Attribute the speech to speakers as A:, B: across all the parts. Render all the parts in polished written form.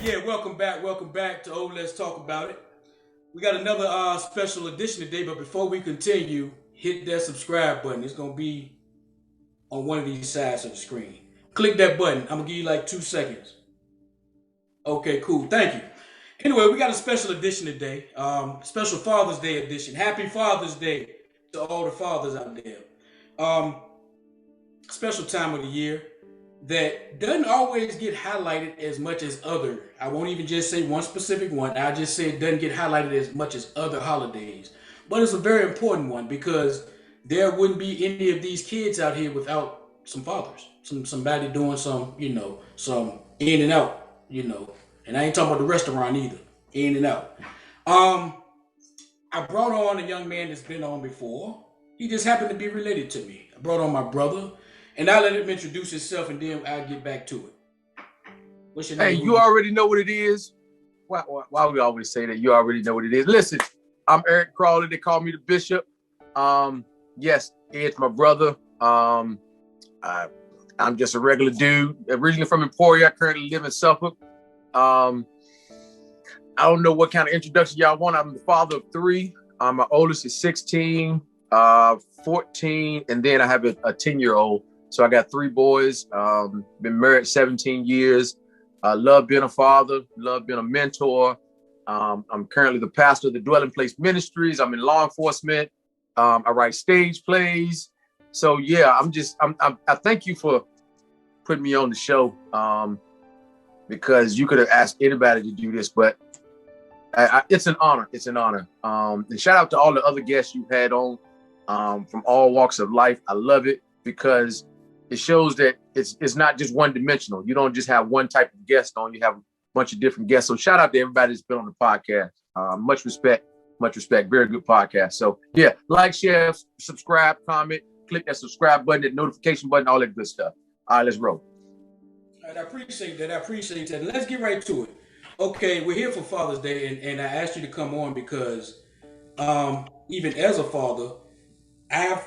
A: Welcome back to Let's Talk About It. We got another special edition today, but before we continue, hit that subscribe button. It's gonna be on one of these sides of the screen. Click that button. I'm gonna give you like 2 seconds. Okay, cool. Thank you. Anyway, we got a special edition today. Special Father's Day edition. Happy Father's Day to all the fathers out there. Um, Special time of the year that doesn't always get highlighted as much as other. I won't even just say one specific one. I just say it doesn't get highlighted as much as other holidays. But it's a very important one because there wouldn't be any of these kids out here without some fathers. Somebody doing some in and out, And I ain't talking about the restaurant either. In and out. I brought on a young man that's been on before. He just happened to be related to me. I brought on my brother. And I'll let him introduce himself, and then I'll get back to it. What's your name?
B: Hey, you already know what it is. Why we always say that? You already know what it is. Listen, I'm Eric Crawley. They call me the Bishop. Yes, Ed's my brother. I'm just a regular dude. Originally from Emporia. I currently live in Suffolk. I don't know what kind of introduction y'all want. I'm the father of three. My oldest is 16, 14, and then I have a 10-year-old. So I got three boys, been married 17 years. Love being a father, love being a mentor. I'm currently the pastor of the Dwelling Place Ministries. I'm in law enforcement. I write stage plays. So yeah, I thank you for putting me on the show because you could have asked anybody to do this, but it's an honor. It's an honor. And shout out to all the other guests you've had on from all walks of life. I love it because it shows that it's not just one dimensional. You don't just have one type of guest on, you have a bunch of different guests. So shout out to everybody that's been on the podcast. Much respect. Very good podcast. So yeah, like, share, subscribe, comment, click that subscribe button, that notification button, all that good stuff. All right, let's roll.
A: All right, I appreciate that. Let's get right to it. Okay, we're here for Father's Day, and I asked you to come on because even as a father, I've,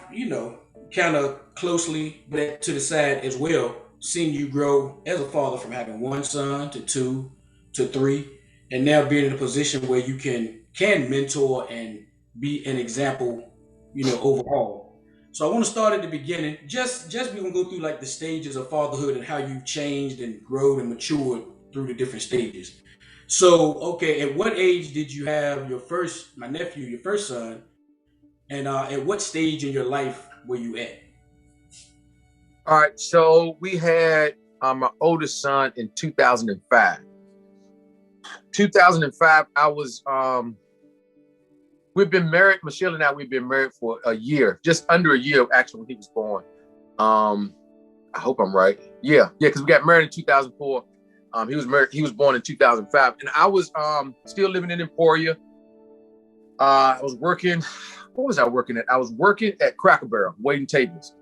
A: kind of closely, but to the side as well, seen you grow as a father from having one son to two to three, and now being in a position where you can mentor and be an example, overall. So I want to start at the beginning. Just we're gonna go through like the stages of fatherhood and how you've changed and grown and matured through the different stages. So, okay, at what age did you have your first son, and at what stage in your life were you at?
B: All right, so we had my oldest son in 2005. 2005, I was, we've been married, Michelle and I, we've been married for a year, just under a year actually when he was born. I hope I'm right. Yeah, because we got married in 2004. He was born in 2005, and I was still living in Emporia. I was working, what was I working at? I was working at Cracker Barrel, waiting tables.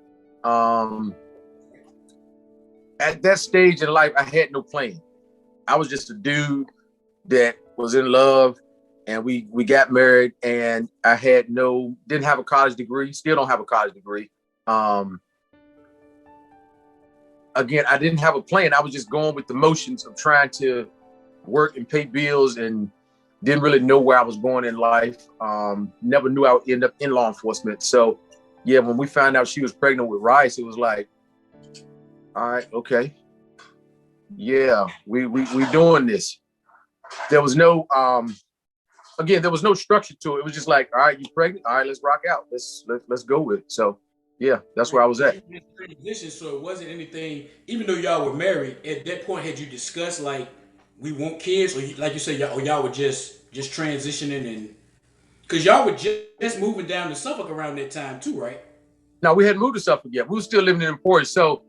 B: At that stage in life, I had no plan. I was just a dude that was in love, and we got married, and I didn't have a college degree, still don't have a college degree. Again, I didn't have a plan. I was just going with the motions of trying to work and pay bills, and didn't really know where I was going in life. Never knew I would end up in law enforcement. So yeah, when we found out she was pregnant with Rice, it was like, all right, okay. Yeah, we doing this. There was no, there was no structure to it. It was just like, all right, you pregnant? All right, let's rock out. Let's go with it. So yeah, that's where I was at.
A: So it wasn't anything, even though y'all were married, at that point, had you discussed like, we want kids, or like you said, y'all were just transitioning, and because y'all were just moving down to Suffolk around that time too, right?
B: No, we hadn't moved to Suffolk yet. We were still living in Emporia. So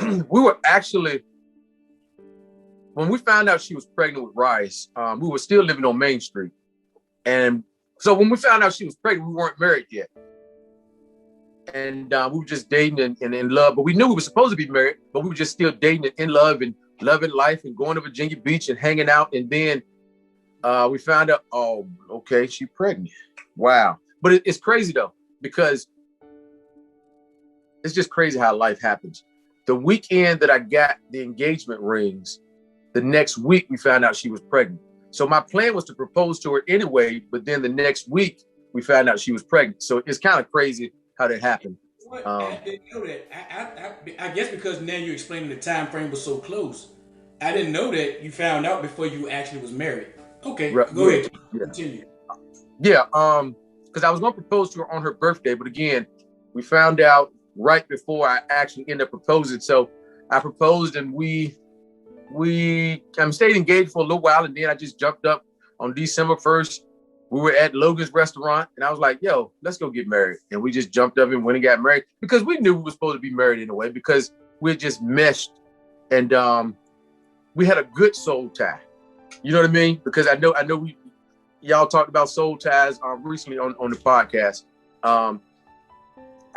B: we were actually, when we found out she was pregnant with Rice, we were still living on Main Street. And so when we found out she was pregnant, we weren't married yet. And we were just dating and in love, but we knew we were supposed to be married, but we were just still dating and in love and loving life and going to Virginia Beach and hanging out. And then we found out, oh, okay, she's pregnant. Wow. But it's crazy though, because it's just crazy how life happens. The weekend that I got the engagement rings, The next week, we found out she was pregnant. So my plan was to propose to her anyway, but then the next week, we found out she was pregnant. So it's kind of crazy how that happened.
A: What? I didn't know that. I guess because now you're explaining the time frame was so close. I didn't know that you found out before you actually was married. Okay, go ahead. Continue.
B: Yeah, because I was going to propose to her on her birthday, but again, we found out right before I actually ended up proposing. So I proposed, and we stayed engaged for a little while, and then I just jumped up on December 1st. We were at Logan's restaurant, and I was like, yo, let's go get married. And we just jumped up and went and got married because we knew we were supposed to be married anyway, because we had just meshed, and we had a good soul tie. You know what I mean? Because I know y'all talked about soul ties recently on the podcast. And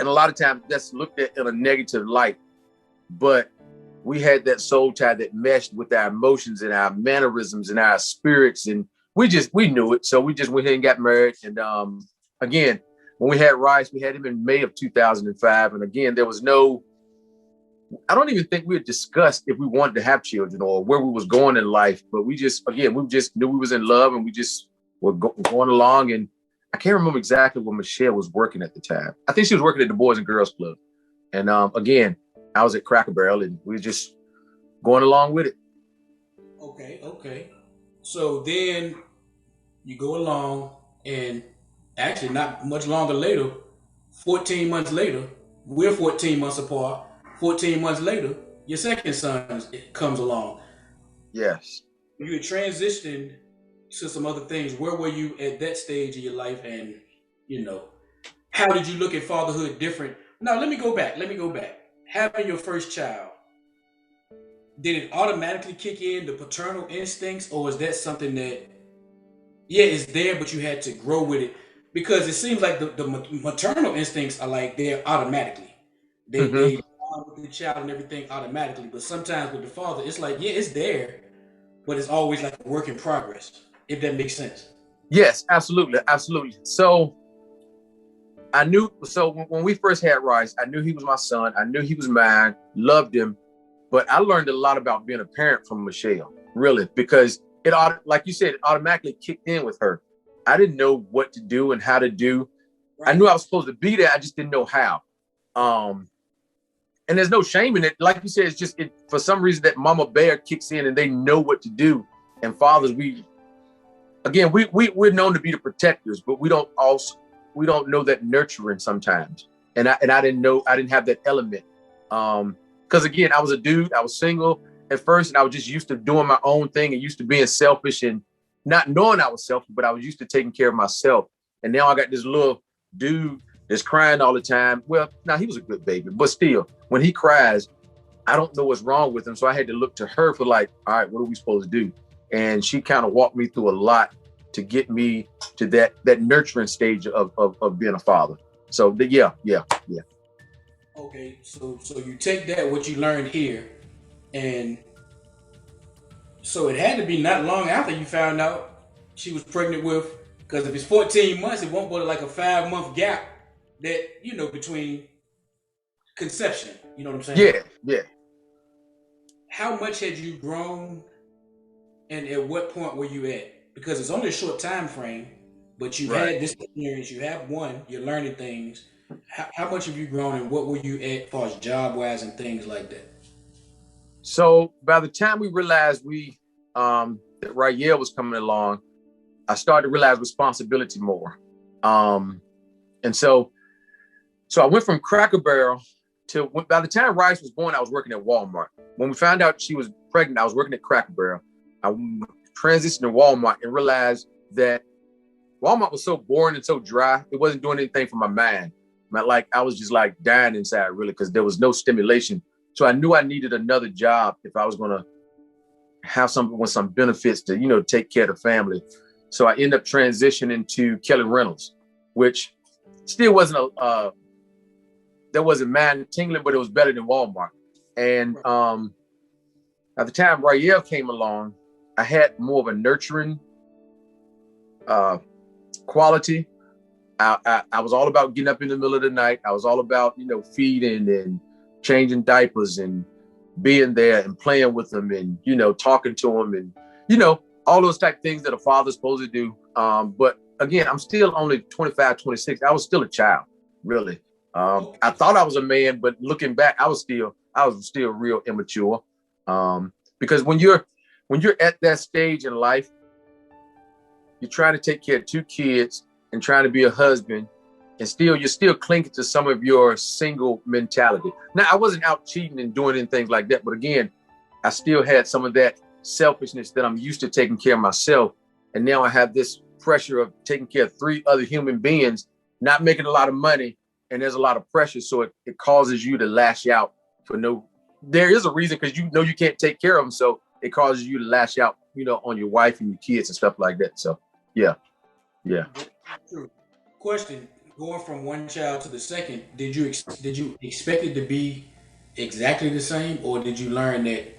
B: a lot of times that's looked at in a negative light, but we had that soul tie that meshed with our emotions and our mannerisms and our spirits. And we knew it. So we just went ahead and got married. And again, when we had Rice, we had him in May of 2005. And again, there was I don't even think we had discussed if we wanted to have children or where we was going in life. But we just knew we was in love, and we just were going along. And I can't remember exactly where Michelle was working at the time. I think she was working at the Boys and Girls Club. And again, I was at Cracker Barrel, and we were just going along with it.
A: Okay. So then you go along, and actually not much longer later, 14 months later, we're 14 months apart. 14 months later, your second son comes along.
B: Yes.
A: You had transitioned to some other things. Where were you at that stage of your life? And, how did you look at fatherhood different? Now, let me go back. Having your first child, did it automatically kick in the paternal instincts, or is that something that, it's there, but you had to grow with it? Because it seems like the maternal instincts are like they're automatically. They bond with the child and everything automatically. But sometimes with the father, it's like, it's there, but it's always like a work in progress, if that makes sense.
B: Yes, absolutely. So when we first had Rice, I knew he was my son. I knew he was mine, loved him. But I learned a lot about being a parent from Michelle, really, because it, like you said, it automatically kicked in with her. I didn't know what to do and how to do. Right. I knew I was supposed to be there. I just didn't know how. And there's no shame in it. Like you said, it's just, for some reason that mama bear kicks in and they know what to do. And fathers, we're known to be the protectors, but we don't know that nurturing sometimes. And I didn't have that element. Because again, I was a dude, I was single at first, and I was just used to doing my own thing and used to being selfish and not knowing I was selfish, but I was used to taking care of myself. And now I got this little dude that's crying all the time. Well, now he was a good baby, but still, when he cries, I don't know what's wrong with him. So I had to look to her for like, all right, what are we supposed to do? And she kind of walked me through a lot to get me to that nurturing stage of being a father. So yeah.
A: Okay, so you take that, what you learned here, and so it had to be not long after you found out she was pregnant with, because if it's 14 months, it won't go to like a 5-month gap that, between conception. You know what I'm saying?
B: Yeah.
A: How much had you grown, and at what point were you at? Because it's only a short time frame, but you had this experience, you have one, you're learning things. How much have you grown, and what were you at as far as job-wise and things like that?
B: So by the time we realized that Rael was coming along, I started to realize responsibility more. And so I went from Cracker Barrel to, by the time Rice was born, I was working at Walmart. When we found out she was pregnant, I was working at Cracker Barrel. I transitioned to Walmart and realized that Walmart was so boring and so dry. It wasn't doing anything for my mind. I was just like dying inside, really, because there was no stimulation. So I knew I needed another job if I was going to have something with some benefits to, take care of the family. So I ended up transitioning to Kelly Reynolds, which still wasn't that wasn't mind tingling, but it was better than Walmart. And at the time Rael came along, I had more of a nurturing quality. I was all about getting up in the middle of the night. I was all about, feeding and changing diapers and, being there and playing with them and, talking to them and, all those type of things that a father's supposed to do. But again, I'm still only 25, 26. I was still a child, really. I thought I was a man, but looking back, I was still real immature. Because when you're at that stage in life, you're trying to take care of 2 kids and trying to be a husband, and you're still clinging to some of your single mentality. Now, I wasn't out cheating and doing anything like that, but again, I still had some of that selfishness that I'm used to taking care of myself. And now I have this pressure of taking care of 3 other human beings, not making a lot of money, and there's a lot of pressure. So it causes you to lash out there is a reason, because you can't take care of them. So it causes you to lash out, on your wife and your kids and stuff like that. So yeah.
A: True. Question: going from one child to the second, did you expect it to be exactly the same, or did you learn that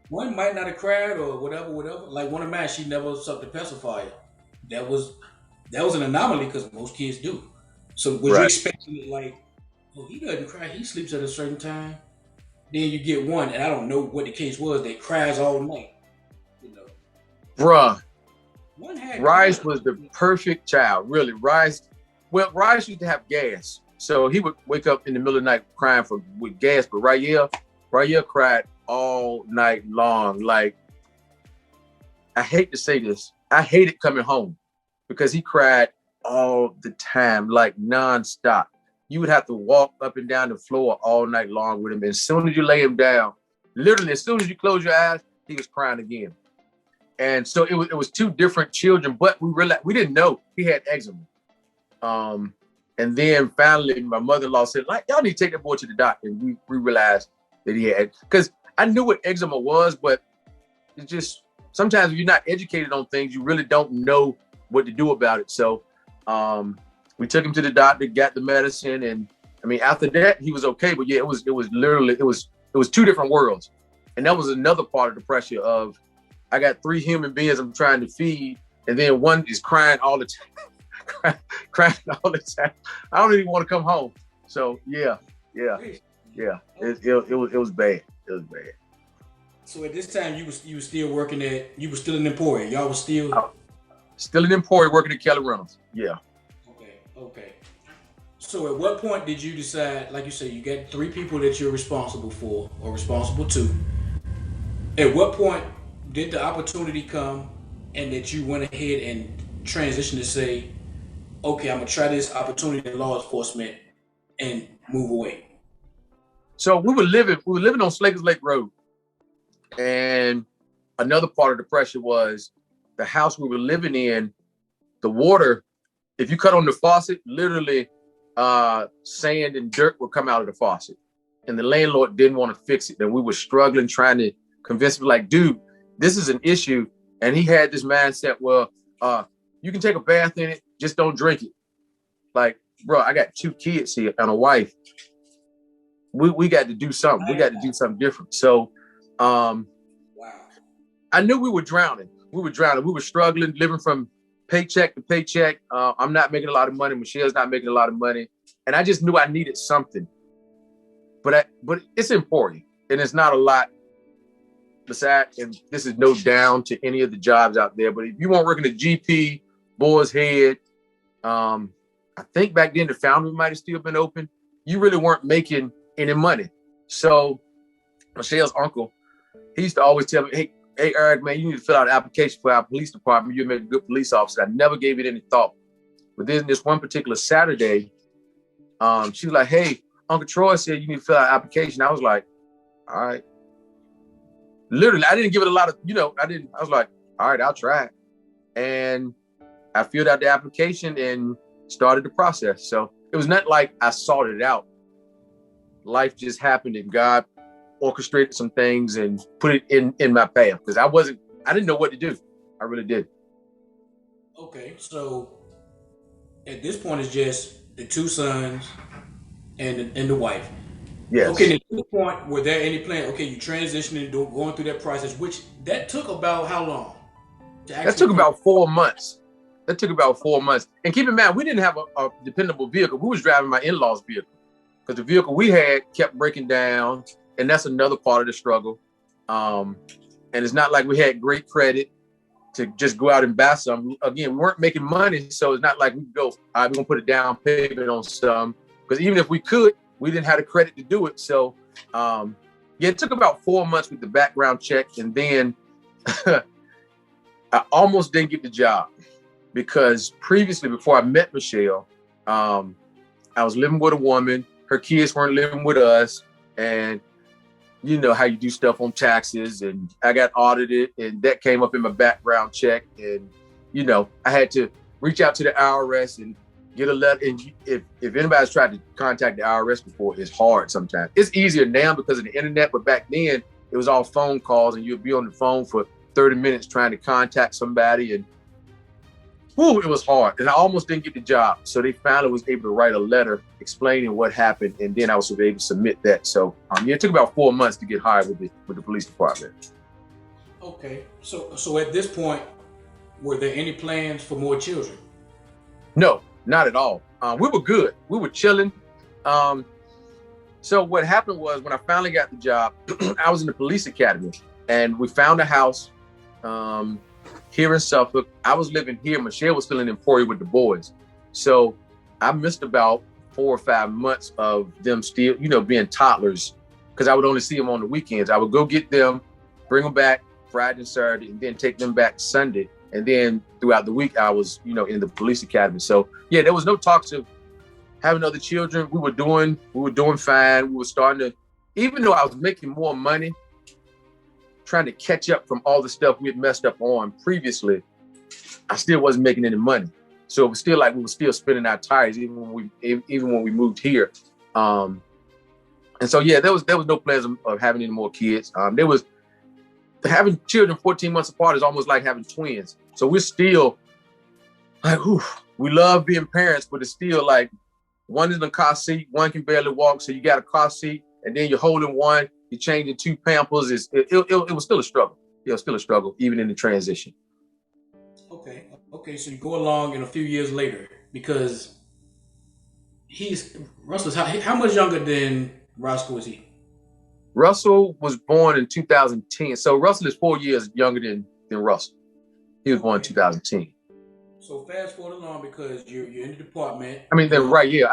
A: one might not have cried or whatever? Like one of mine, she never sucked a pacifier. That was an anomaly because most kids do. So was you expecting it like, he doesn't cry, he sleeps at a certain time? Then you get one, and I don't know what the case was, that cries all night.
B: Bruh. Rice was the perfect child, really. Rice used to have gas. So he would wake up in the middle of the night crying with gas, but Rael cried all night long. Like, I hate to say this, I hated coming home because he cried all the time, like nonstop. You would have to walk up and down the floor all night long with him. And as soon as you lay him down, literally, as soon as you close your eyes, he was crying again. And so it was 2 different children, but we didn't know he had eczema. And then finally, my mother-in-law said, like, y'all need to take that boy to the doctor. And we realized that he had, because I knew what eczema was, but it's just, sometimes if you're not educated on things, you really don't know what to do about it. So we took him to the doctor, got the medicine. And I mean, after that, he was okay. But yeah, it was literally 2 different worlds. And that was another part of the pressure of, I got 3 human beings I'm trying to feed, and then one is crying all the time, crying all the time. I don't even want to come home. So yeah. It was bad. It was bad.
A: So at this time, you was still working you were still in Emporia. Y'all was still
B: in Emporia working at Kelly Reynolds. Yeah.
A: Okay. So at what point did you decide, like you say, you got 3 people that you're responsible for or responsible to? At what point did the opportunity come and that you went ahead and transitioned to say, okay, I'm gonna try this opportunity in law enforcement and move away?
B: So we were living on Slakers Lake Road. And another part of the pressure was the house we were living in, the water, if you cut on the faucet, literally sand and dirt would come out of the faucet. And the landlord didn't want to fix it. And we were struggling, trying to convince him, like, dude, this is an issue. And he had this mindset, well, you can take a bath in it, just don't drink it. Like, bro, I got 2 kids here and a wife. We got to do something. We got to do something different. So wow. I knew we were drowning. We were struggling, living from paycheck to paycheck. I'm not making a lot of money. Michelle's not making a lot of money. And I just knew I needed something. But it's important. And it's not a lot. Besides, and this is no down to any of the jobs out there, but if you weren't working at GP, Boar's Head, I think back then the Foundry might have still been open. You really weren't making any money. So Michelle's uncle, he used to always tell me, hey, Eric, man, you need to fill out an application for our police department. You'll make a good police officer. I never gave it any thought. But then this one particular Saturday, she was like, hey, Uncle Troy said you need to fill out an application. I was like, all right. Literally, I didn't give it a lot of, I was like, all right, I'll try it. And I filled out the application and started the process. So it was not like I sought it out. Life just happened and God orchestrated some things and put it in my path because I didn't know what to do. I really did.
A: Okay, so at this point, it's just the 2 sons and the wife.
B: Yes.
A: Okay, at this point, were there any plan? Okay, you transitioning, going through that process, which that took about how long?
B: That took about 4 months. And keep in mind, we didn't have a dependable vehicle. We was driving my in-laws' vehicle. because the vehicle we had kept breaking down, and that's another part of the struggle. And it's not like we had great credit to just go out and buy some. Again, we weren't making money, so it's not like we could go, all right, we're gonna put a down payment on some, because even if we could, we didn't have the credit to do it. So it took about 4 months with the background check, and then I almost didn't get the job because previously, before I met Michelle, I was living with a woman. Her kids weren't living with us, and you know how you do stuff on taxes, and I got audited, and that came up in my background check, and you know I had to reach out to the IRS and get a letter. And if anybody's tried to contact the IRS before, it's hard sometimes. It's easier now because of the internet, but back then it was all phone calls, and you'd be on the phone for 30 minutes trying to contact somebody, and it was hard. And I almost didn't get the job. So they finally was able to write a letter explaining what happened, and then I was able to submit that. So it took about 4 months to get hired with the police department.
A: Okay. So at this point, were there any plans for more children?
B: No, not at all. We were good. We were chilling. So what happened was, when I finally got the job, I was in the police academy, and we found a house here in Suffolk. I was living here. Michelle was still in Emporia with the boys. So I missed about 4 or 5 months of them still, being toddlers, because I would only see them on the weekends. I would go get them, bring them back Friday and Saturday, and then take them back Sunday. And then throughout the week, I was, in the police academy. So yeah, there was no talks of having other children. We were doing fine. We were starting to, even though I was making more money, trying to catch up from all the stuff we had messed up on previously, I still wasn't making any money. So it was still like we were still spinning our tires even when we moved here. And so yeah, there was no plans of having any more kids. There was having children 14 months apart is almost like having twins. So we're still like, we love being parents, but it's still like one is in a car seat, one can barely walk, so you got a car seat, and then you're holding one. You're changing 2 Pampers. It was still a struggle. It was still a struggle, even in the transition.
A: Okay. So you go along, and a few years later, because Russell's how much younger than Roscoe is he?
B: Russell was born in 2010. So Russell is 4 years younger than Russell. He was born in 2010.
A: So fast forward along, because you're in the department.
B: Then right here.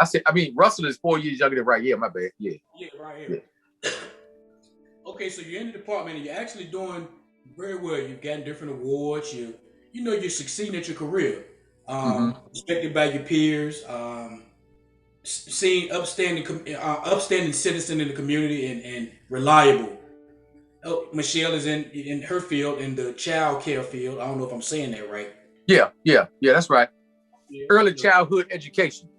B: Russell is 4 years younger than right here. My bad. Yeah.
A: Yeah, right here. Yeah. Okay, so you're in the department, and you're actually doing very well. You've gotten different awards. You're succeeding at your career. Respected by your peers. Seen upstanding citizen in the community, and reliable. Michelle is in her field, in the child care field. I don't know if I'm saying that right.
B: Yeah, that's right. Yeah, early childhood education.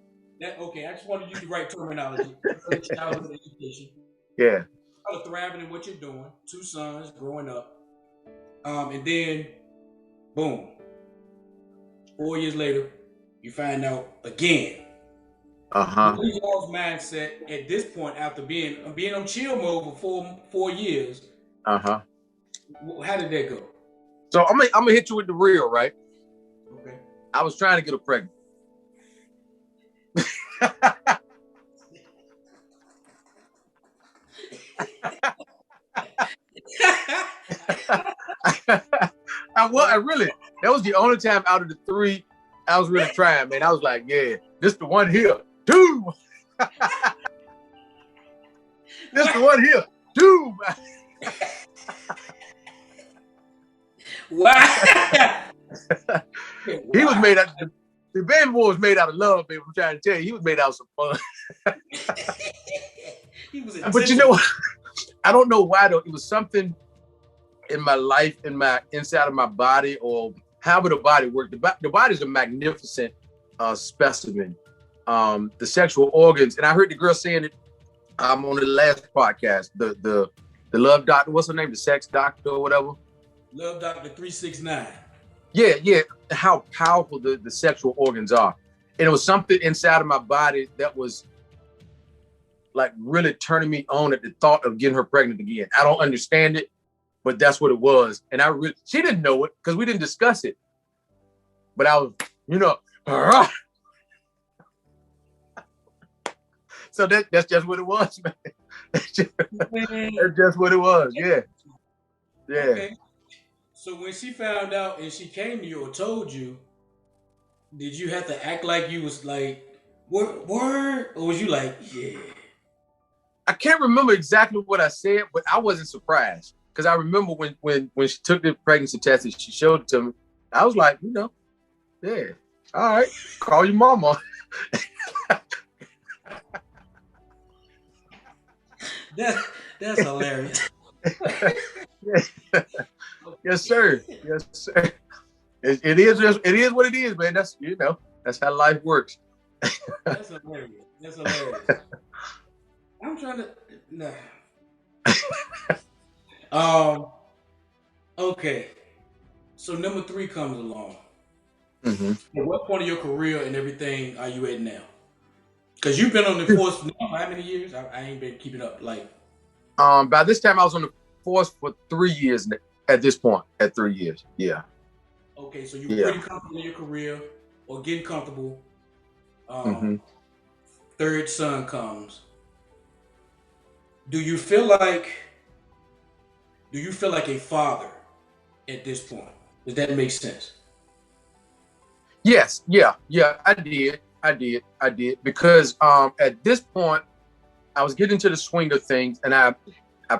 A: Okay, I just wanted to use the right terminology. Early childhood education.
B: Yeah.
A: Thriving in what you're doing. 2 sons growing up. And then, boom. 4 years later, you find out again. Y'all's mindset at this point, after being on chill mode for 4 years. How did that go?
B: So I'm gonna hit you with the real, right?
A: Okay.
B: I was trying to get her pregnant. That was the only time out of the 3 I was really trying, man. I was like, yeah, this the one here. 2. This the one here. 2.
A: Wow.
B: He was made out. The baby boy was made out of love, baby. I'm trying to tell you, he was made out of some fun. But you know what? I don't know why though. It was something in my life, inside of my body, or however the body worked. The body is a magnificent specimen. The sexual organs, and I heard the girl saying it on the last podcast. The love doctor, what's her name? The sex doctor or whatever.
A: Love Doctor 369.
B: Yeah. How powerful the sexual organs are. And it was something inside of my body that was like really turning me on at the thought of getting her pregnant again. I don't understand it, but that's what it was. And she didn't know it because we didn't discuss it. But I was, So So that's just what it was, man. That's just
A: Man.
B: what it was. Yeah. Yeah.
A: Okay. So when she found out and she came to you or told you, did you have to act like you was like word, or was you like, yeah?
B: I can't remember exactly what I said, but I wasn't surprised because I remember when she took the pregnancy test and she showed it to me. I was like, yeah, all right, call your mama.
A: That's hilarious.
B: Yes, sir. Yes, sir. It is what it is, man. That's how life works.
A: That's hilarious. That's hilarious. I'm trying to. Nah. Okay. So number 3 comes along.
B: Mm-hmm.
A: At what point of your career and everything are you at now? Because you've been on the force for how many years? I ain't been keeping up. Like,
B: by this time I was on the force for 3 years. At this point, at 3 years, yeah.
A: Okay, so you're pretty comfortable in your career or getting comfortable. Third son comes. Do you feel like a father at this point? Does that make sense?
B: Yes, yeah, I did because at this point I was getting to the swing of things, and I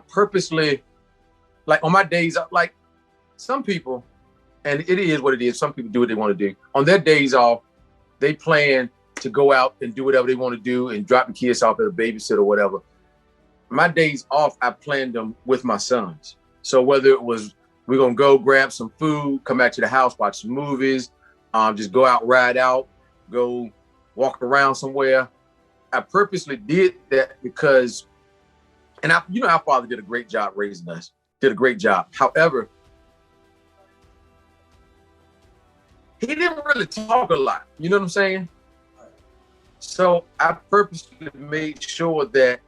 B: purposely, like on my days, like some people, and it is what it is. Some people do what they want to do on their days off. They plan to go out and do whatever they want to do and drop the kids off at a babysitter or whatever. My days off, I planned them with my sons. So whether it was we're gonna go grab some food, come back to the house, watch some movies, just go out, ride out, go walk around somewhere. I purposely did that because, and our father did a great job raising us, did a great job. However, he didn't really talk a lot. You know what I'm saying? So I purposely made sure that,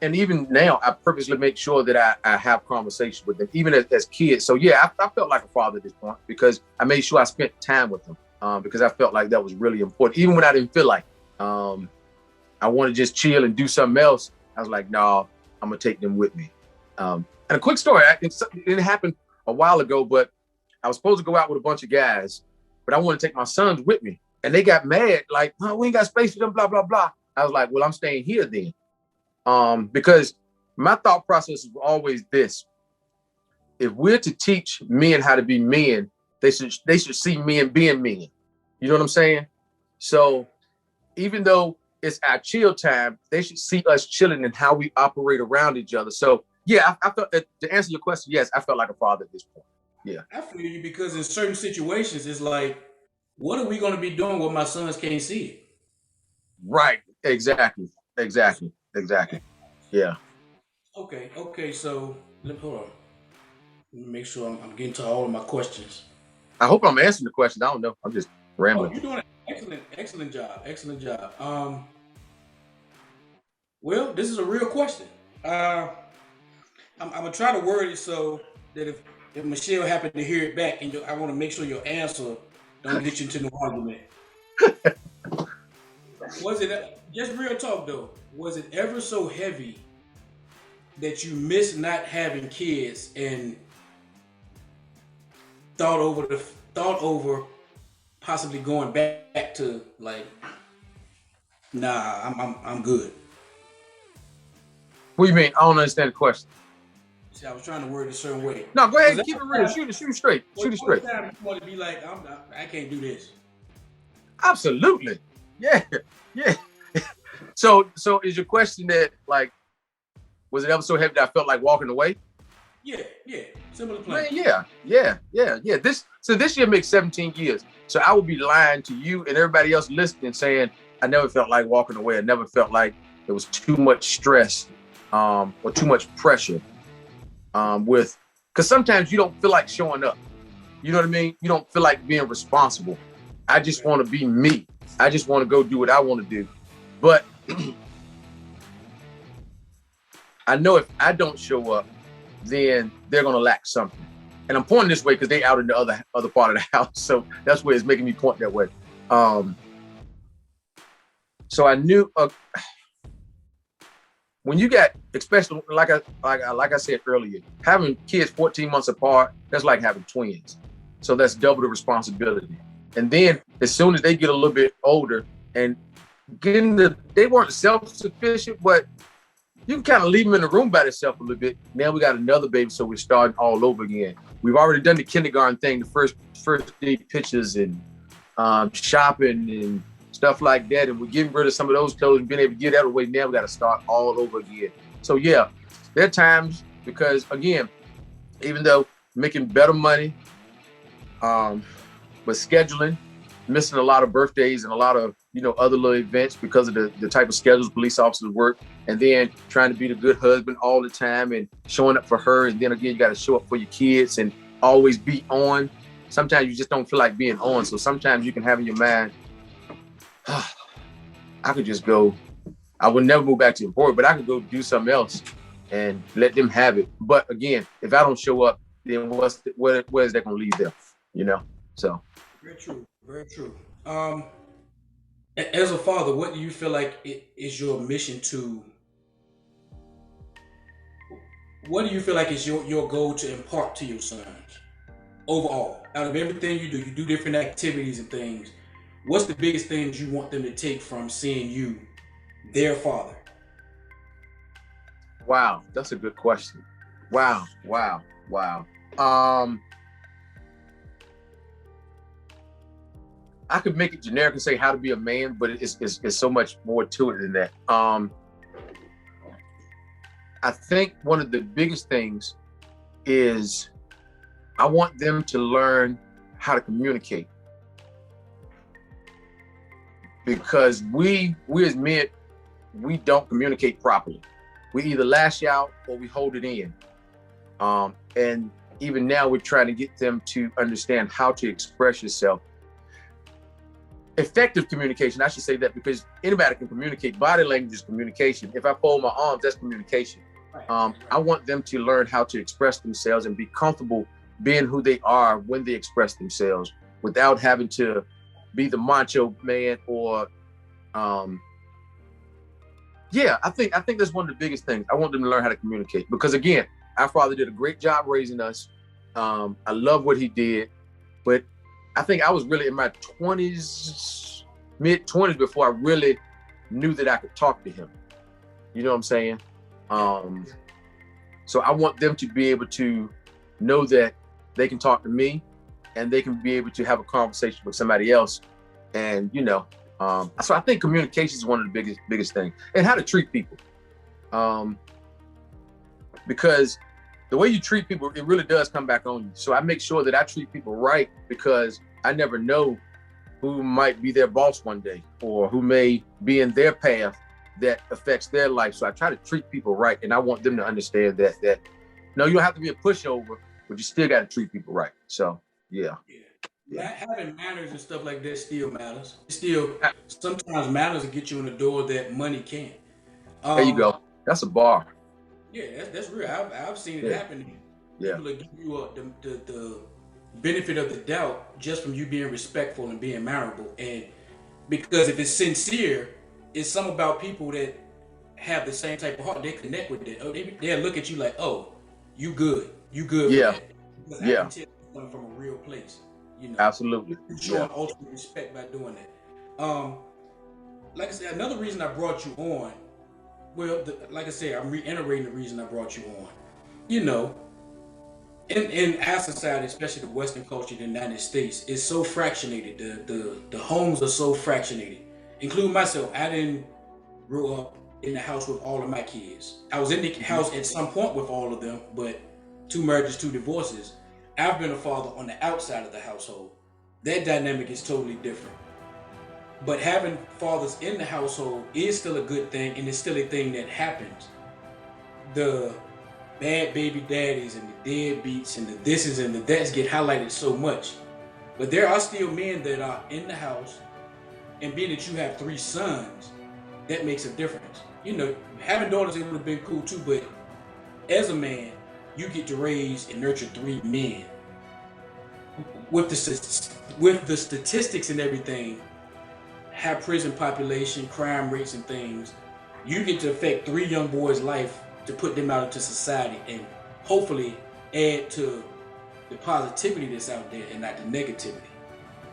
B: and even now, I purposely make sure that I have conversations with them, even as kids. So yeah, I felt like a father at this point because I made sure I spent time with them because I felt like that was really important. Even when I didn't feel like I want to just chill and do something else, I was like, no, I'm going to take them with me. And a quick story, it happened a while ago, but I was supposed to go out with a bunch of guys, but I wanted to take my sons with me. And they got mad, like, oh, we ain't got space for them, blah, blah, blah. I was like, well, I'm staying here then. Because my thought process is always this. If we're to teach men how to be men, they should see men being men. You know what I'm saying? So even though it's our chill time, they should see us chilling and how we operate around each other. So yeah, I felt that, to answer your question, yes, I felt like a father at this point. Yeah.
A: I feel you because in certain situations, it's like, what are we going to be doing when my sons can't see it?
B: Right. Exactly. Yeah.
A: Okay. So hold on. Let me make sure I'm getting to all of my questions.
B: I hope I'm answering the question. I don't know. I'm just rambling.
A: You're doing an excellent job. Well, this is a real question. I'm gonna try to word it so that if Michelle happened to hear it back, and I want to make sure your answer don't get you into no argument. Was it, just real talk though, was it ever so heavy that you missed not having kids and thought over possibly going back to like, nah, I'm good?
B: What do you mean? I don't understand the question.
A: See, I was trying to word it a certain way.
B: No, go ahead and keep it real. Shoot it straight. Shoot it straight.
A: You want to be like, I can't do this.
B: Absolutely. Yeah. So is your question that, like, was it ever so heavy that I felt like walking away?
A: Yeah. Similar plan.
B: Yeah. This year makes 17 years. So I would be lying to you and everybody else listening saying I never felt like walking away. I never felt like there was too much stress or too much pressure because sometimes you don't feel like showing up. You know what I mean? You don't feel like being responsible. I just want to be me. I just want to go do what I want to do. But I know if I don't show up, then they're going to lack something. And I'm pointing this way because they out in the other part of the house. So that's where it's making me point that way. So I knew when you got, especially like I said earlier, having kids 14 months apart, that's like having twins. So that's double the responsibility. And then as soon as they get a little bit older and they weren't self-sufficient, but you can kind of leave them in the room by themselves a little bit. Now we got another baby, so we're starting all over again. We've already done the kindergarten thing, the first day pictures and shopping and stuff like that. And we're getting rid of some of those clothes and being able to get out of the way. Now we got to start all over again. So yeah, there are times because again, even though making better money, but scheduling, missing a lot of birthdays and a lot of, other little events because of the type of schedules police officers work, and then trying to be the good husband all the time and showing up for her. And then again, you got to show up for your kids and always be on. Sometimes you just don't feel like being on. So sometimes you can have in your mind, I could just go, I would never move back to Emporia, but I could go do something else and let them have it. But again, if I don't show up, then where is that going to leave them? So.
A: Very true. Very true. As a father, what do you feel like is your mission to? What do you feel like is your goal to impart to your sons overall? Out of everything you do different activities and things. What's the biggest things you want them to take from seeing you, their father?
B: Wow, that's a good question. Wow. I could make it generic and say how to be a man, but it's so much more to it than that. I think one of the biggest things is I want them to learn how to communicate. Because we as men, we don't communicate properly. We either lash out or we hold it in. And even now we're trying to get them to understand how to express yourself. Effective communication, I should say that, because anybody can communicate. Body language is communication. If I fold my arms, that's communication. I want them to learn how to express themselves and be comfortable being who they are when they express themselves without having to be the macho man or, I think that's one of the biggest things. I want them to learn how to communicate because again, our father did a great job raising us. I love what he did, but I think I was really in my 20s, mid-20s before I really knew that I could talk to him. You know what I'm saying? So I want them to be able to know that they can talk to me and they can be able to have a conversation with somebody else. And, so I think communication is one of the biggest things, and how to treat people. Because the way you treat people, it really does come back on you. So I make sure that I treat people right because I never know who might be their boss one day or who may be in their path that affects their life. So I try to treat people right. And I want them to understand that no, you don't have to be a pushover, but you still got to treat people right. So, yeah.
A: Having manners and stuff like that still matters. It still sometimes matters to get you in the door that money can't.
B: There you go. That's a bar.
A: Yeah, that's real. I've seen it happen.
B: Yeah.
A: People will give you the benefit of the doubt just from you being respectful and being mannerable. And because if it's sincere, it's something about people that have the same type of heart. They connect with it. Oh, they'll look at you like, oh, you good. You good.
B: Yeah.
A: With that. Because I can tell it's coming from a real place.
B: Absolutely.
A: You're showing ultimate respect by doing that. Like I said, another reason I brought you on, like I said, I'm reiterating the reason I brought you on. In our society, especially the Western culture in the United States, is so fractionated. The homes are so fractionated. Including myself, I didn't grow up in the house with all of my kids. I was in the house at some point with all of them, but 2 marriages, 2 divorces. I've been a father on the outside of the household. That dynamic is totally different. But having fathers in the household is still a good thing, and it's still a thing that happens. The bad baby daddies and the deadbeats and the thises and the that's get highlighted so much. But there are still men that are in the house, and being that you have 3 sons, that makes a difference. Having daughters, it would have been cool too, but as a man, you get to raise and nurture 3 men. With the statistics and everything, high prison population, crime rates and things, you get to affect 3 young boys' life to put them out into society and hopefully add to the positivity that's out there and not the negativity.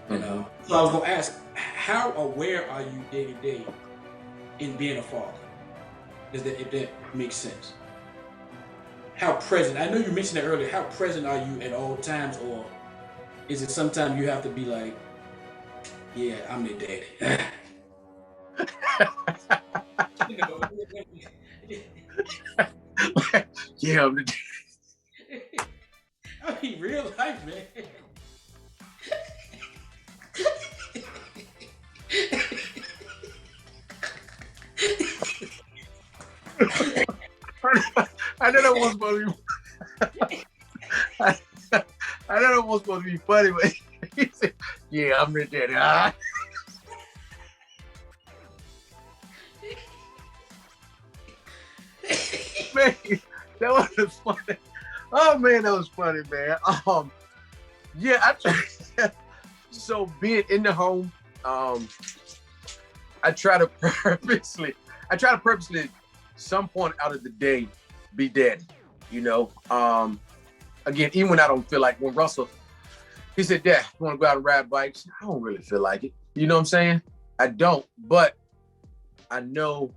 A: You know. So I was gonna ask, how aware are you day to day in being a father? If that makes sense. How present? I know you mentioned that earlier. How present are you at all times, or is it sometimes you have to be like, yeah, I'm the daddy.
B: Yeah, I'm the
A: I mean, real life, man.
B: I know that wasn't supposed to be. I know that wasn't supposed to be funny, but he said, "Yeah, I'm the daddy." Man, that was funny. Oh man, that was funny, man. Yeah, I try. So being in the home, I try to purposely, some point out of the day, be daddy. You know, again, even when I don't feel like, when Russell, he said, "Dad, you want to go out and ride bikes?" I don't really feel like it. You know what I'm saying? I don't, but I know.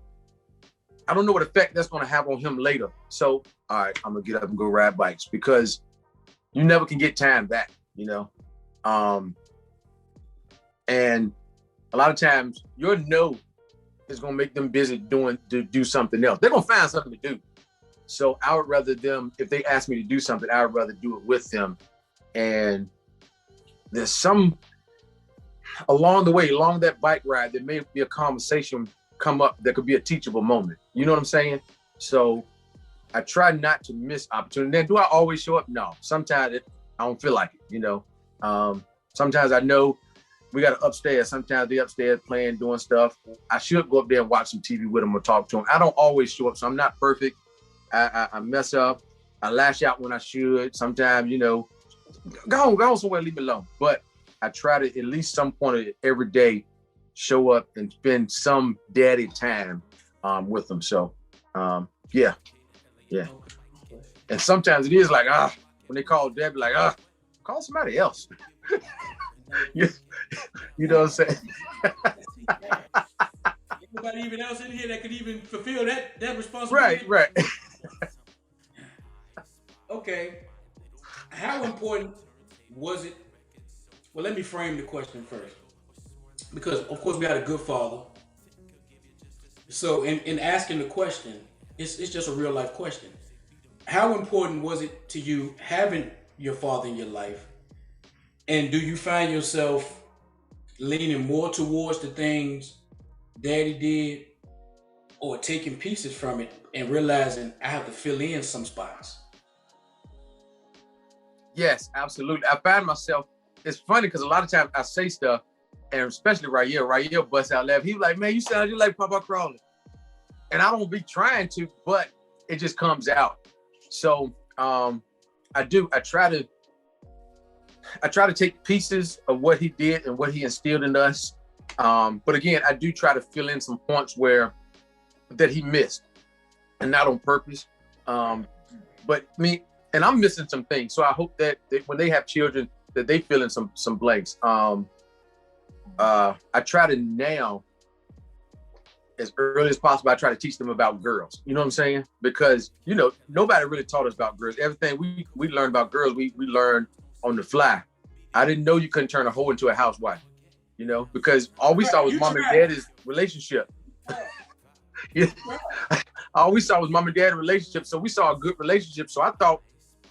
B: I don't know what effect that's going to have on him later. So, all right, I'm gonna get up and go ride bikes, because you never can get time back, you know? And a lot of times your no is gonna make them busy to do something else. They're gonna find something to do. So I would rather them, if they ask me to do something, I would rather do it with them. And there's some, along the way, along that bike ride, there may be a conversation come up that could be a teachable moment. You know what I'm saying? So I try not to miss opportunity. Then do I always show up? No. Sometimes I don't feel like it, you know. Sometimes I know we got to upstairs. Sometimes they upstairs playing, doing stuff. I should go up there and watch some TV with them or talk to them. I don't always show up, so I'm not perfect. I mess up. I lash out when I should. Sometimes, you know, go on somewhere, leave me alone. But I try to, at least some point of every day, show up and spend some daddy time with them. So, yeah. And sometimes it is like, when they call dad, be like, call somebody else. you know what I'm saying?
A: Nobody even else in here that could even fulfill that responsibility.
B: Right.
A: Okay. How important was it? Well, let me frame the question first. Because, of course, we had a good father. So, in asking the question, it's just a real life question. How important was it to you having your father in your life? And do you find yourself leaning more towards the things daddy did, or taking pieces from it and realizing I have to fill in some spots?
B: Yes, absolutely. I find myself, it's funny because a lot of times I say stuff, and especially Rael busts out laughing. He was like, "Man, you sound just like Papa Crawley." And I don't be trying to, but it just comes out. So I try to take pieces of what he did and what he instilled in us. But again, I do try to fill in some points that he missed, and not on purpose. But me, and I'm missing some things. So I hope that when they have children, that they fill in some blanks. I try to now, as early as possible, I try to teach them about girls. You know what I'm saying? Because, you know, nobody really taught us about girls. Everything we learned about girls, we learned on the fly. I didn't know you couldn't turn a hoe into a housewife, you know, because all we saw was mom and dad's relationship. All we saw was mom and dad relationship. So we saw a good relationship. So I thought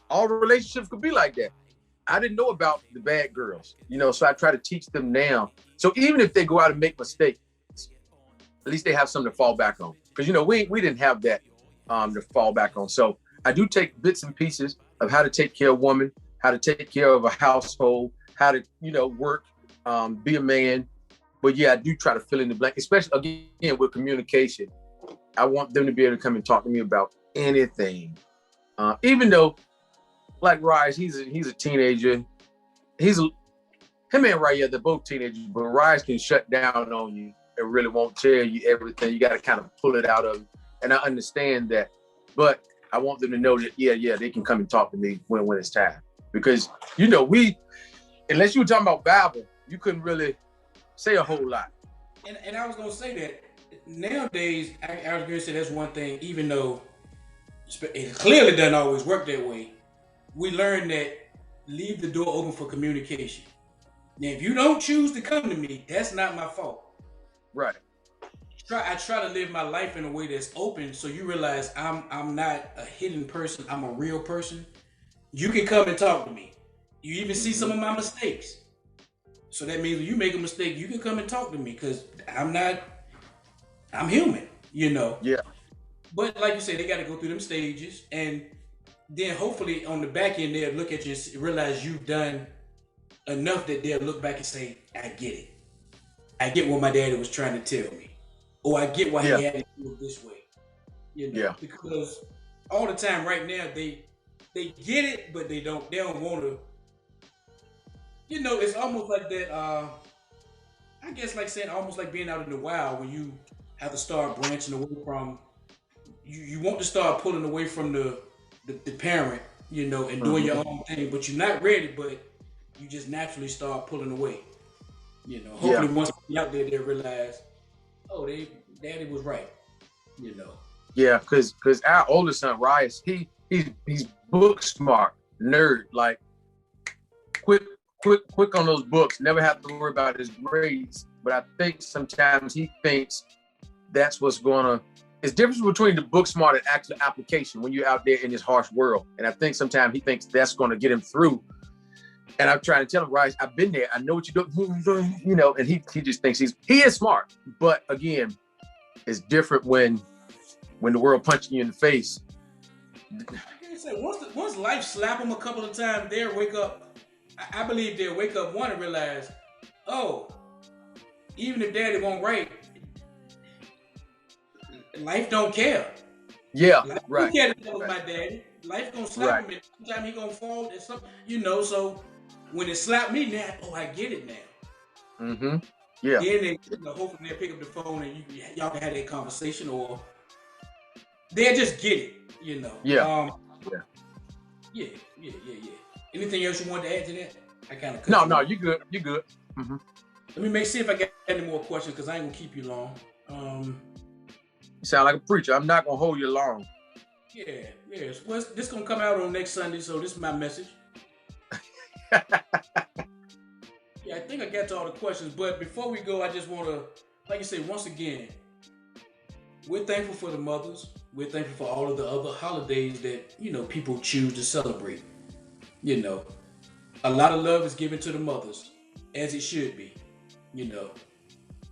B: all relationships could be like that. I didn't know about the bad girls, you know, so I try to teach them now. So even if they go out and make mistakes, at least they have something to fall back on. Because, you know, we didn't have that to fall back on. So I do take bits and pieces of how to take care of a woman, how to take care of a household, how to, you know, work, be a man. But yeah, I do try to fill in the blank, especially again with communication. I want them to be able to come and talk to me about anything. Even though, like Rise, he's a teenager. Him and Raya, they're both teenagers, but Rise can shut down on you and really won't tell you everything. You got to kind of pull it out of them. And I understand that, but I want them to know that, yeah, they can come and talk to me when it's time. Because, unless you were talking about Bible, you couldn't really say a whole lot.
A: And I was going to say that nowadays, I was going to say that's one thing, even though it clearly doesn't always work that way. We learn that leave the door open for communication. Now, if you don't choose to come to me, that's not my fault.
B: Right.
A: I try to live my life in a way that's open, so you realize I'm not a hidden person. I'm a real person. You can come and talk to me. You even see some of my mistakes. So that means when you make a mistake, you can come and talk to me because I'm human,
B: Yeah.
A: But like you said, they got to go through them stages, and then hopefully on the back end they'll look at you and realize you've done enough that they'll look back and say, I get it. I get what my daddy was trying to tell me. Or I get why he had to do it this way. Because all the time right now they get it, but they don't want to. It's almost like that, I guess like saying almost like being out in the wild when you have to start branching away from you want to start pulling away from the parent, and doing your own thing, but you're not ready, but you just naturally start pulling away. Hopefully once you're out there, they realize, oh, daddy was right.
B: Yeah, because our oldest son, Rice, he's book smart, nerd, like quick on those books, never have to worry about his grades. But I think sometimes he thinks that's what's gonna. It's difference between the book smart and actual application when you're out there in this harsh world. And I think sometimes he thinks that's gonna get him through. And I'm trying to tell him, Rice, I've been there. I know what you're doing, and he just thinks he is smart. But again, it's different when the world punches you in the face.
A: Once life slap them a couple of times, they'll wake up. I believe they'll wake up one and realize, oh, even if daddy won't right, life don't care.
B: Yeah,
A: life
B: right.
A: Don't care that was my daddy. Life gonna slap him, and sometimes he gonna fall and something, So when it slapped me now, I get it now.
B: Mm-hmm. Yeah.
A: Then they, hopefully they'll pick up the phone and y'all can have that conversation, or they'll just get it,
B: Yeah.
A: Yeah. Anything else you want to add to that? I kind of
B: No, you good. You good. Mm-hmm.
A: Let me see if I got any more questions because I ain't gonna keep you long.
B: You sound like a preacher. I'm not gonna hold you long.
A: Yeah. Well, this gonna come out on next Sunday, so this is my message. Yeah, I think I got to all the questions, but before we go, I just want to, like I say, once again, we're thankful for the mothers. We're thankful for all of the other holidays that, people choose to celebrate. A lot of love is given to the mothers, as it should be.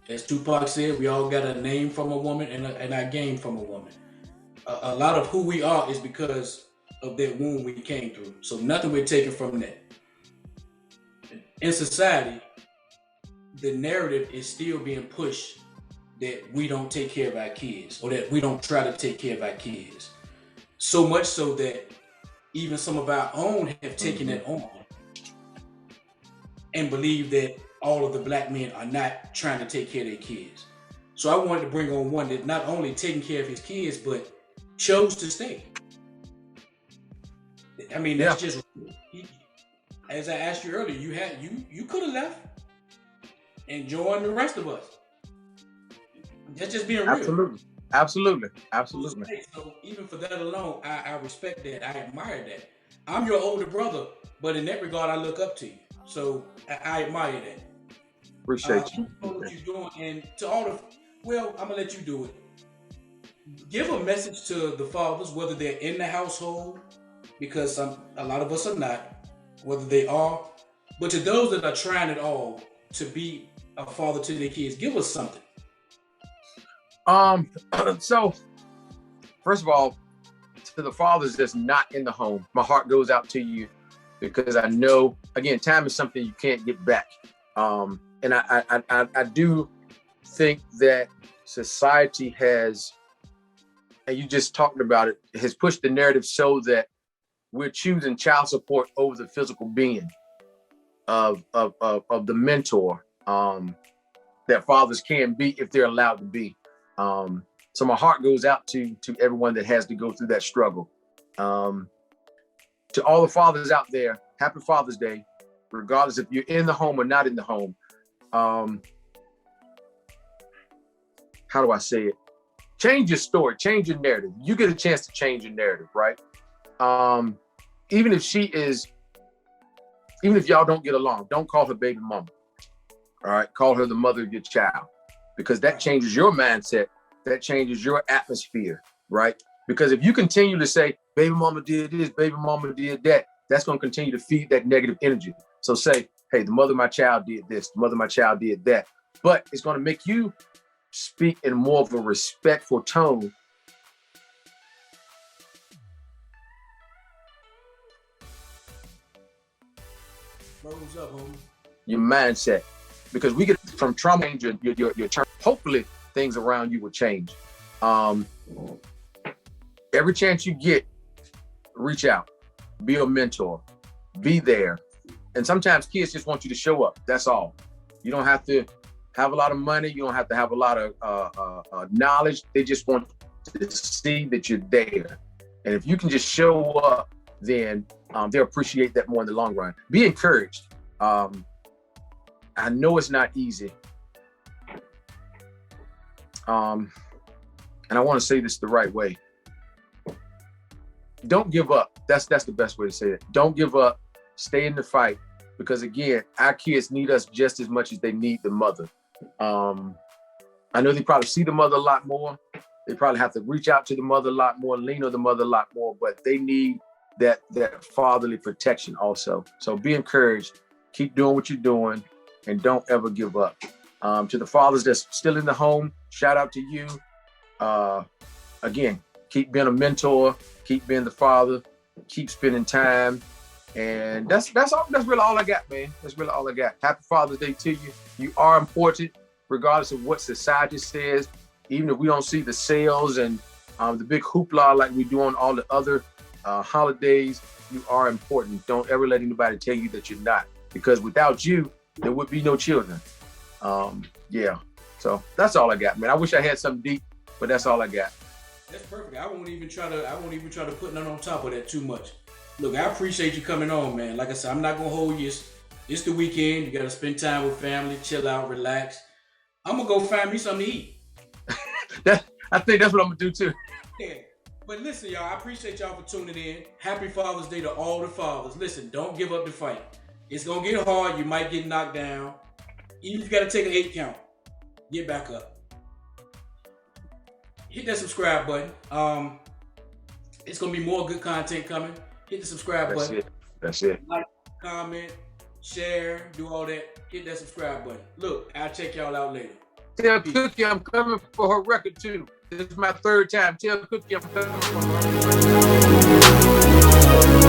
A: As Tupac said, we all got a name from a woman and our game from a woman. A lot of who we are is because of that womb we came through. So nothing we're taking from that. In society, the narrative is still being pushed that we don't take care of our kids, or that we don't try to take care of our kids. So much so that even some of our own have taken it on and believe that all of the black men are not trying to take care of their kids. So I wanted to bring on one that not only taking care of his kids, but chose to stay. I mean, that's just, as I asked you earlier, you could have left and joined the rest of us. That's just being real.
B: Absolutely.
A: So even for that alone, I respect that. I admire that. I'm your older brother, but in that regard, I look up to you. So I admire that.
B: Appreciate you.
A: What you're doing, and to all the, I'm gonna let you do it. Give a message to the fathers, whether they're in the household, because a lot of us are not, whether they are, but to those that are trying it all to be a father to their kids, give us something.
B: So first of all, to the fathers that's not in the home, my heart goes out to you, because I know, again, time is something you can't get back. And I do think that society has, and you just talked about it, has pushed the narrative so that we're choosing child support over the physical being of the mentor. that fathers can be if they're allowed to be. So my heart goes out to everyone that has to go through that struggle. To all the fathers out there, happy Father's Day, regardless if you're in the home or not in the home. How do I say it? Change your story, change your narrative. You get a chance to change your narrative, right? Even if y'all don't get along, don't call her baby mama. All right, call her the mother of your child, because that changes your mindset. That changes your atmosphere, right? Because if you continue to say, baby mama did this, baby mama did that, that's going to continue to feed that negative energy. So say, hey, the mother of my child did this, the mother of my child did that. But it's going to make you speak in more of a respectful tone.
A: What's up, homie?
B: Your mindset. Because we get from trauma, your term. Hopefully things around you will change. Every chance you get, reach out, be a mentor, be there. And sometimes kids just want you to show up. That's all. You don't have to have a lot of money. You don't have to have a lot of knowledge. They just want to see that you're there. And if you can just show up, then they'll appreciate that more in the long run. Be encouraged. I know it's not easy. And I want to say this the right way. Don't give up. That's the best way to say it. Don't give up. Stay in the fight, because again, our kids need us just as much as they need the mother. I know they probably see the mother a lot more. They probably have to reach out to the mother a lot more, lean on the mother a lot more, but they need that fatherly protection also. So be encouraged. Keep doing what you're doing, and don't ever give up. To the fathers that's still in the home, shout out to you. Again, keep being a mentor, keep being the father, keep spending time. And that's really all I got, man. That's really all I got. Happy Father's Day to you. You are important, regardless of what society says. Even if we don't see the sales and the big hoopla like we do on all the other holidays, you are important. Don't ever let anybody tell you that you're not, because without you, there would be no children. Yeah. So that's all I got, man. I wish I had something deep, but that's all I got.
A: That's perfect. I won't even try to put nothing on top of that too much. Look, I appreciate you coming on, man. Like I said, I'm not gonna hold you. It's the weekend. You gotta spend time with family, chill out, relax. I'm gonna go find me something to eat.
B: I think that's what I'm gonna do too.
A: Yeah. But listen, y'all, I appreciate y'all for tuning in. Happy Father's Day to all the fathers. Listen, don't give up the fight. It's gonna get hard. You might get knocked down. Even if you gotta take an 8 count, get back up. Hit that subscribe button. It's gonna be more good content coming. Hit the subscribe button.
B: That's it.
A: Like, comment, share, do all that. Hit that subscribe button. Look, I'll check y'all out later.
B: Tell Cookie I'm coming for her record too. This is my 3rd time. Tell Cookie I'm coming for her record.